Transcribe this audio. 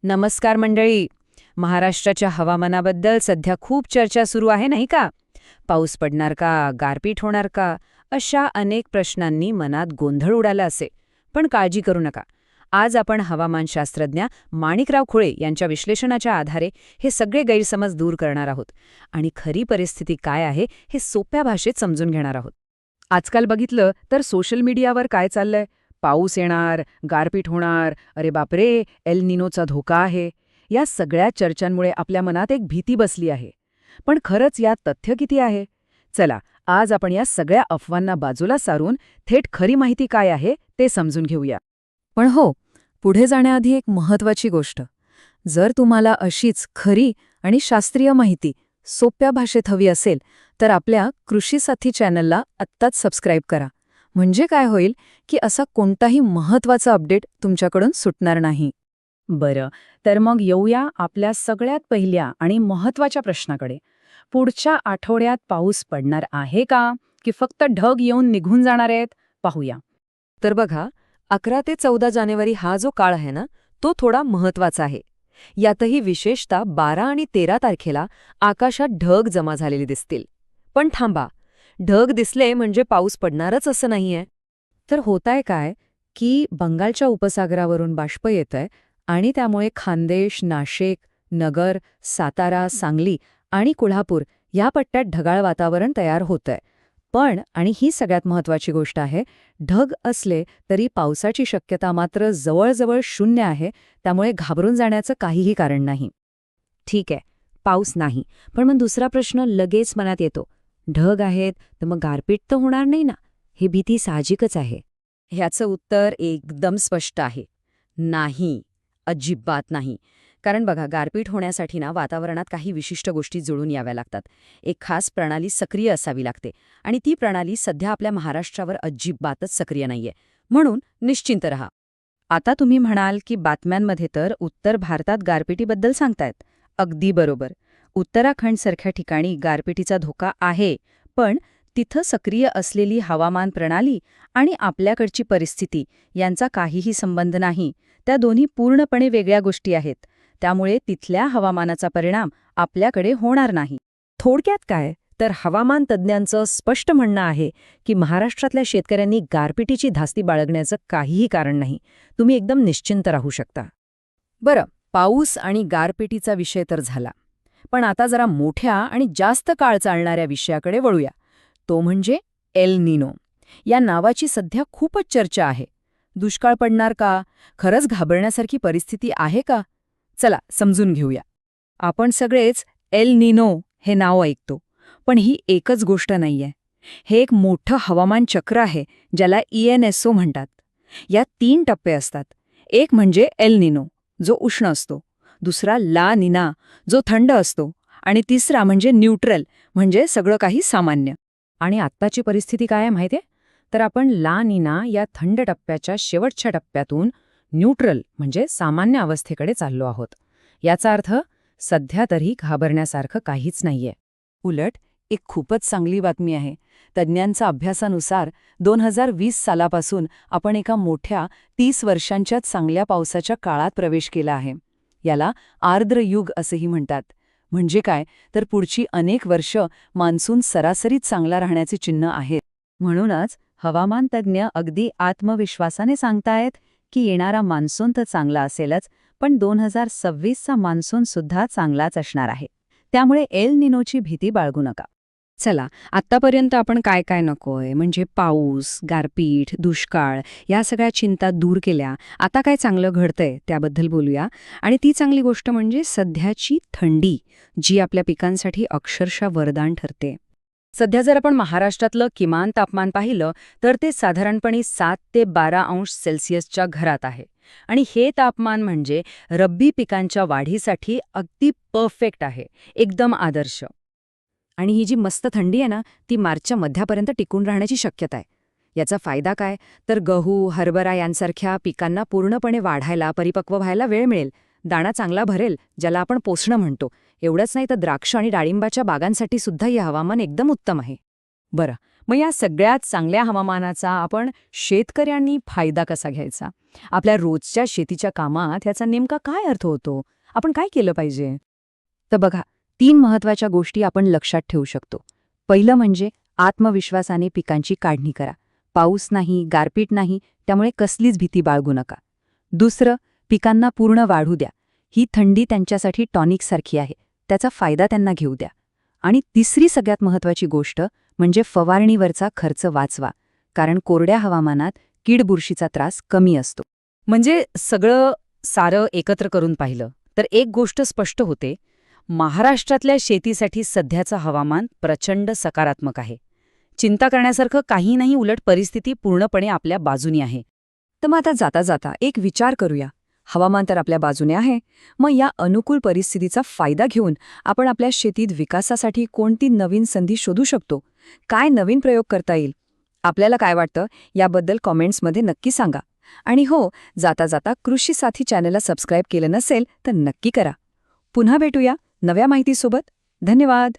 नमस्कार मंडळी. महाराष्ट्राच्या हवामानाबद्दल सध्या खूप चर्चा सुरू आहे नाही का? पाऊस पडणार का, गारपीट होणार का, अशा अनेक प्रश्नांनी मनात गोंधळ उडाला असे. पण काळजी करू नका. आज आपण हवामानशास्त्रज्ञ माणिकराव खुळे यांच्या विश्लेषणाच्या आधारे हे सगळे गैरसमज दूर करणार आहोत आणि खरी परिस्थिती काय आहे हे सोप्या भाषेत समजून घेणार आहोत. आजकाल बघितलं तर सोशल मीडियावर काय चाललंय, पाऊस येणार, गारपीट होणार, अरे बापरे, एल निनोचा धोका आहे. या सगळ्या चर्चांमुळे आपल्या मनात एक भीती बसली आहे. पण खरंच यात तथ्य किती आहे? चला, आज आपण या सगळ्या अफवांना बाजूला सारून थेट खरी माहिती काय आहे ते समजून घेऊया. पण हो, पुढे जाण्याआधी एक महत्त्वाची गोष्ट. जर तुम्हाला अशीच खरी आणि शास्त्रीय माहिती सोप्या भाषेत हवी असेल तर आपल्या कृषी साथी चॅनलला आत्ताच सबस्क्राईब करा. म्हणजे काय होईल की असा कोणताही महत्त्वाचा अपडेट तुमच्याकडून सुटणार नाही. बरं, तर मग येऊया आपल्या सगळ्यात पहिल्या आणि महत्त्वाच्या प्रश्नाकडे. पुढच्या आठवड्यात पाऊस पडणार आहे का, की फक्त ढग येऊन निघून जाणार आहेत? पाहूया. तर बघा, 11 ते 14 जानेवारी हा जो काळ आहे ना, तो थोडा महत्त्वाचा आहे. यातही विशेषतः 12 आणि 13 तारखेला आकाशात ढग जमा झालेले दिसतील. पण थांबा, ढग दिसले म्हणजे पाऊस पडणारच असं नाहीये. तर होतंय काय की बंगालच्या उपसागरावरून बाष्प येतंय आणि त्यामुळे खान्देश, नाशिक, नगर, सातारा, सांगली आणि कोल्हापूर या पट्ट्यात ढगाळ वातावरण तयार होतंय. पण, आणि ही सगळ्यात महत्त्वाची गोष्ट आहे, ढग असले तरी पावसाची शक्यता मात्र जवळजवळ 0 आहे. त्यामुळे घाबरून जाण्याचं काहीही कारण नाही. ठीक आहे, पाऊस नाही. पण मग दुसरा प्रश्न लगेच मनात येतो. ढग आहेत तर मग गारपीट तर होणार नाही ना? ही भीती साहजिकच आहे. ह्याचं उत्तर एकदम स्पष्ट आहे. नाही, अजिबात नाही. कारण बघा, गारपीट होण्यासाठी ना वातावरणात काही विशिष्ट गोष्टी जुळून याव्या लागतात. एक खास प्रणाली सक्रिय असावी लागते आणि ती प्रणाली सध्या आपल्या महाराष्ट्रावर अजिबातच सक्रिय नाहीये. म्हणून निश्चिंत रहा. आता तुम्ही म्हणाल की बातम्यांमध्ये तर उत्तर भारतात गारपिटीबद्दल सांगतायत. अगदी बरोबर. उत्तराखंडसारख्या ठिकाणी गारपिटीचा धोका आहे, पण तिथं सक्रिय असलेली हवामान प्रणाली आणि आपल्याकडची परिस्थिती यांचा काहीही संबंध नाही. त्या दोन्ही पूर्णपणे वेगळ्या गोष्टी आहेत. त्यामुळे तिथल्या हवामानाचा परिणाम आपल्याकडे होणार नाही. थोडक्यात काय, तर हवामान तज्ज्ञांचं स्पष्ट म्हणणं आहे की महाराष्ट्रातल्या शेतकऱ्यांनी गारपिटीची धास्ती बाळगण्याचं काहीही कारण नाही. तुम्ही एकदम निश्चिंत राहू शकता. बरं, पाऊस आणि गारपिटीचा विषय तर झाला. पण आता जरा मोठ्या आणि जास्त काळ चालणाऱ्या विषयाकडे वळूया. तो म्हणजे एल निनो. या नावाची सध्या खूपच चर्चा आहे. दुष्काळ पडणार का? खरंच घाबरण्यासारखी परिस्थिती आहे का? चला समजून घेऊया. आपण सगळेच एल निनो हे नाव ऐकतो, पण ही एकच गोष्ट नाहीये. हे एक मोठं हवामान चक्र आहे ज्याला ENSO म्हणतात. यात 3 टप्पे असतात. एक म्हणजे एल निनो, जो उष्ण असतो. दुसरा ला निना, जो थंड असतो. आणि तिसरा म्हणजे न्यूट्रल, म्हणजे सगळं काही सामान्य. आणि आत्ताची परिस्थिती काय आहे माहितीये? तर आपण ला निना या थंड टप्प्याच्या शेवटच्या टप्प्यातून न्यूट्रल म्हणजे सामान्य अवस्थेकडे चाललो आहोत. याचा अर्थ सध्या तरी घाबरण्यासारखं काहीच नाहीये. उलट एक खूपच चांगली बातमी आहे. तज्ज्ञांच्या अभ्यासानुसार 2020 सालापासून आपण एका मोठ्या 30 वर्षांच्या चांगल्या पावसाच्या काळात प्रवेश केला आहे. याला आर्द्र युग असेही म्हणतात. म्हणजे काय, तर पुढची अनेक वर्ष मान्सून सरासरीत चांगला राहण्याचे चिन्ह आहेत. म्हणूनच हवामान तज्ज्ञ अगदी आत्मविश्वासाने सांगतायत की येणारा मान्सून तर चांगला असेलच, पण 2026चा मान्सून सुद्धा चांगलाच असणार आहे. त्यामुळे एल निनोची भीती बाळगू नका. चला, आत्तापर्यंत आपण काय काय नकोय म्हणजे पाऊस, गारपीट, दुष्काळ या सगळ्या चिंता दूर केल्या. आता काय चांगलं घडतंय त्याबद्दल बोलूया. आणि ती चांगली गोष्ट म्हणजे सध्याची थंडी, जी आपल्या पिकांसाठी अक्षरशः वरदान ठरते. सध्या जर आपण महाराष्ट्रातलं किमान तापमान पाहिलं तर ते साधारणपणे 7 ते 12 अंश सेल्सिअसच्या घरात आहे. आणि हे तापमान म्हणजे रब्बी पिकांच्या वाढीसाठी अगदी परफेक्ट आहे, एकदम आदर्श. आणि ही जी मस्त थंडी आहे ना, ती मार्चच्या मध्यापर्यंत टिकून राहण्याची शक्यता आहे. याचा फायदा काय, तर गहू, हरभरा यांसारख्या पिकांना पूर्णपणे वाढायला, परिपक्व व्हायला वेळ मिळेल. दाणा चांगला भरेल, ज्याला आपण पोसणं म्हणतो. एवढंच नाही तर द्राक्ष आणि डाळिंबाच्या बागांसाठी सुद्धा हे हवामान एकदम उत्तम आहे. बरं, मग या सगळ्यात चांगल्या हवामानाचा आपण शेतकऱ्यांनी फायदा कसा घ्यायचा? आपल्या रोजच्या शेतीच्या कामात याचा नेमका काय अर्थ होतो? आपण काय केलं पाहिजे? तर बघा, 3 महत्वाच्या गोष्टी आपण लक्षात ठेवू शकतो. पहिलं म्हणजे आत्मविश्वासाने पिकांची काढणी करा. पाऊस नाही, गारपीट नाही, त्यामुळे कसलीच भीती बाळगू नका. दुसरं, पिकांना पूर्ण वाढू द्या. ही थंडी त्यांच्यासाठी टॉनिकसारखी आहे. त्याचा फायदा त्यांना घेऊ द्या. आणि तिसरी सगळ्यात महत्वाची गोष्ट म्हणजे फवारणीवरचा खर्च वाचवा. कारण कोरड्या हवामानात कीड बुरशीचा त्रास कमी असतो. म्हणजे सगळं सारं एकत्र करून पाहिलं तर एक गोष्ट स्पष्ट होते, महाराष्ट्रातल्या शेतीसाठी सध्याचं हवामान प्रचंड सकारात्मक आहे. चिंता करण्यासारखं काही नाही, उलट परिस्थिती पूर्णपणे आपल्या बाजूनी आहे. तर मग आता जाता जाता एक विचार करूया. हवामान तर आपल्या बाजूने आहे, मग या अनुकूल परिस्थितीचा फायदा घेऊन आपण आपल्या शेतीत विकासासाठी कोणती नवीन संधी शोधू शकतो? काय नवीन प्रयोग करता येईल? आपल्याला काय वाटतं याबद्दल कॉमेंट्समध्ये नक्की सांगा. आणि हो, जाता जाता कृषी साथी चॅनलला सबस्क्राईब केलं नसेल तर नक्की करा. पुन्हा भेटूया नव्या माहितीसोबत. धन्यवाद.